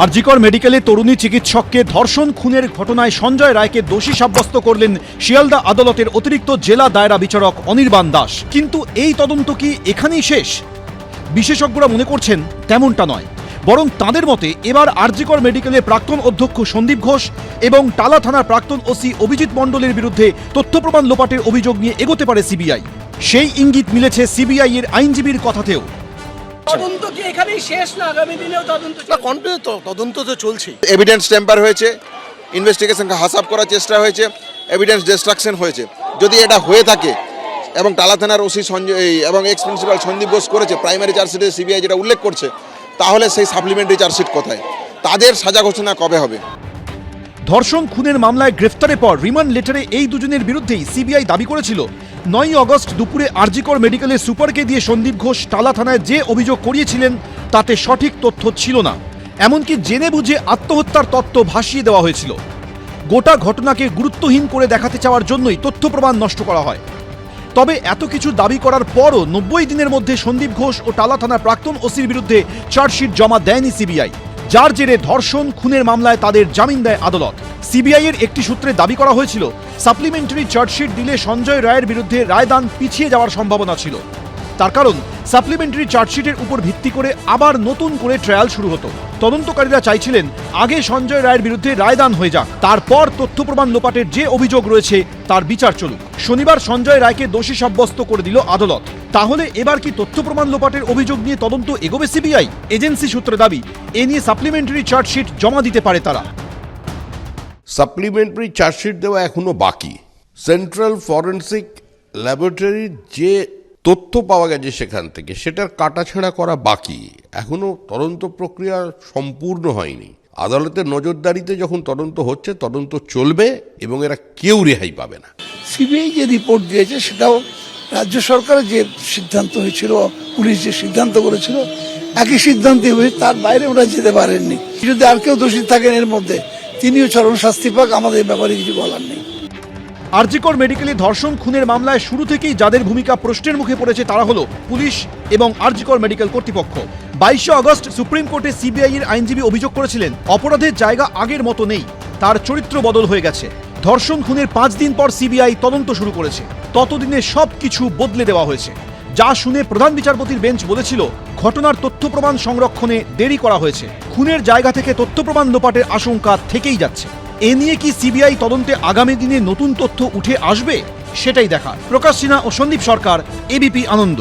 আরজিকর মেডিকেলে তরুণী চিকিৎসককে ধর্ষণ খুনের ঘটনায় সঞ্জয় রায়কে দোষী সাব্যস্ত করলেন শিয়ালদা আদালতের অতিরিক্ত জেলা দায়রা বিচারক অনির্বাণ দাস। কিন্তু এই তদন্ত কি এখানেই শেষ? বিশেষজ্ঞরা মনে করছেন তেমনটা নয়, বরং তাঁদের মতে এবার আরজিকর মেডিকেলের প্রাক্তন অধ্যক্ষ সন্দীপ ঘোষ এবং টালা থানার প্রাক্তন ওসি অভিজিৎ মণ্ডলের বিরুদ্ধে তথ্য প্রমাণ লোপাটের অভিযোগ নিয়ে এগোতে পারে সিবিআই। সেই ইঙ্গিত মিলেছে সিবিআই এর আইনজীবীর কথাতেও। তদন্ত কি এখানেই শেষ না আগামী দিনেও তদন্ত তদন্ত তো চলছে। এভিডেন্স টেম্পার হয়েছে, ইনভেস্টিগেশনকে হাসাব করার চেষ্টা হয়েছে, এভিডেন্স ডিস্ট্রাকশন হয়েছে। যদি এটা হয়ে থাকে এবং টালা থানার ওসি সঞ্জয় এবং এক্স প্রিন্সিপাল সন্দীপ ঘোষ করেছে, প্রাইমারি চার্জশিটে সিবিআই যেটা উল্লেখ করছে, তাহলে সেই সাপ্লিমেন্টারি চার্জশিট কোথায়? তাদের সাজা ঘোষণা কবে হবে? ধর্ষণ খুনের মামলায় গ্রেফতারের পর রিমান্ড লেটারে এই দুজনের বিরুদ্ধেই সিবিআই দাবি করেছিল 9 আগস্ট দুপুরে আরজিকর মেডিকেলের সুপারকে দিয়ে সন্দীপ ঘোষ টালা থানায় যে অভিযোগ করিয়েছিলেন তাতে সঠিক তথ্য ছিল না, এমনকি জেনে বুঝে আত্মহত্যার তত্ত্ব ভাসিয়ে দেওয়া হয়েছিল। গোটা ঘটনাকে গুরুত্বহীন করে দেখাতে চাওয়ার জন্যই তথ্য প্রমাণ নষ্ট করা হয়। তবে এত কিছু দাবি করার পরও 90 দিনের মধ্যে সন্দীপ ঘোষ ও টালা থানার প্রাক্তন ওসির বিরুদ্ধে চার্জশিট জমা দেয়নি সিবিআই, যার জেরে ধর্ষণ খুনের মামলায় তাদের জামিন দেয় আদালত। সিবিআই এর একটি সূত্রে দাবি করা হয়েছিল সাপ্লিমেন্টারি চার্জশিট দিলে সঞ্জয় রায়ের বিরুদ্ধে রায়দান পিছিয়ে যাওয়ার সম্ভাবনা ছিল। তার কারণ সাপ্লিমেন্টারি চার্জশিটের উপর ভিত্তি করে আবার নতুন করে ট্রায়াল শুরু হতো। তদন্তকারীরা চাইছিলেন আগে সঞ্জয় রায়ের বিরুদ্ধে রায়দান হয়ে যাক, তারপর তথ্য প্রমাণ লোপাটের যে অভিযোগ রয়েছে তার বিচার চলুক। শনিবার সঞ্জয় রায়কে দোষী সাব্যস্ত করে দিল আদালত। তাহলে এবার কি তথ্য প্রমাণ লোপাটের অভিযোগ নিয়ে তদন্ত এগোবে সিবিআই? এজেন্সি সূত্রে দাবি এ নিয়ে সাপ্লিমেন্টারি চার্জশিট জমা দিতে পারে তারা। সাপ্লিমেন্টারি চার্জশিট দেওয়া এখনো বাকি। সেন্ট্রাল ফরেন্সিক ল্যাবরেটরির যে তথ্য পাওয়া গেছে সেখান থেকে সেটার কাটাছেঁড়া করা বাকি, এখনো তদন্ত প্রক্রিয়া সম্পূর্ণ হয়নি। আদালতের নজরদারিতে যখন তদন্ত হচ্ছে, তদন্ত চলবে এবং এরা কেউ রেহাই পাবে না। সিবিআই যে রিপোর্ট দিয়েছে সেটাও রাজ্য সরকারের যে সিদ্ধান্ত হয়েছিল, পুলিশ যে সিদ্ধান্ত করেছিল একই সিদ্ধান্তই হয়েছে, তার বাইরে ওরা যেতে পারেননি। যদি আর কেউ দোষী থাকেন এর মধ্যে, তিনিও চরম শাস্তি পাক, আমাদের ব্যাপারে কিছু বলার নেই। আরজিকর মেডিকেলে ধর্ষণ খুনের মামলায় শুরু থেকেই যাদের ভূমিকা প্রশ্নের মুখে পড়েছে তারা হলো পুলিশ এবং আরজিকর মেডিকেল কর্তৃপক্ষ। 22 আগস্ট সুপ্রিম কোর্টে সিবিআই এর আইনজীবী অভিযোগ করেছিলেন অপরাধের জায়গা আগের মতো নেই, তার চরিত্র বদল হয়ে গেছে। ধর্ষণ খুনের 5 দিন পর সিবিআই তদন্ত শুরু করেছে, ততদিনে সবকিছু বদলে দেওয়া হয়েছে। যা শুনে প্রধান বিচারপতির বেঞ্চ বলেছিল ঘটনার তথ্য প্রমাণ সংরক্ষণে দেরি করা হয়েছে, খুনের জায়গা থেকে তথ্য প্রমাণ লোপাটের আশঙ্কা থেকেই যাচ্ছে। এ নিয়ে কি সিবিআই তদন্তে আগামী দিনে নতুন তথ্য উঠে আসবে সেটাই দেখার। প্রকাশ সিনহা ও সন্দীপ সরকার, এবিপি আনন্দ।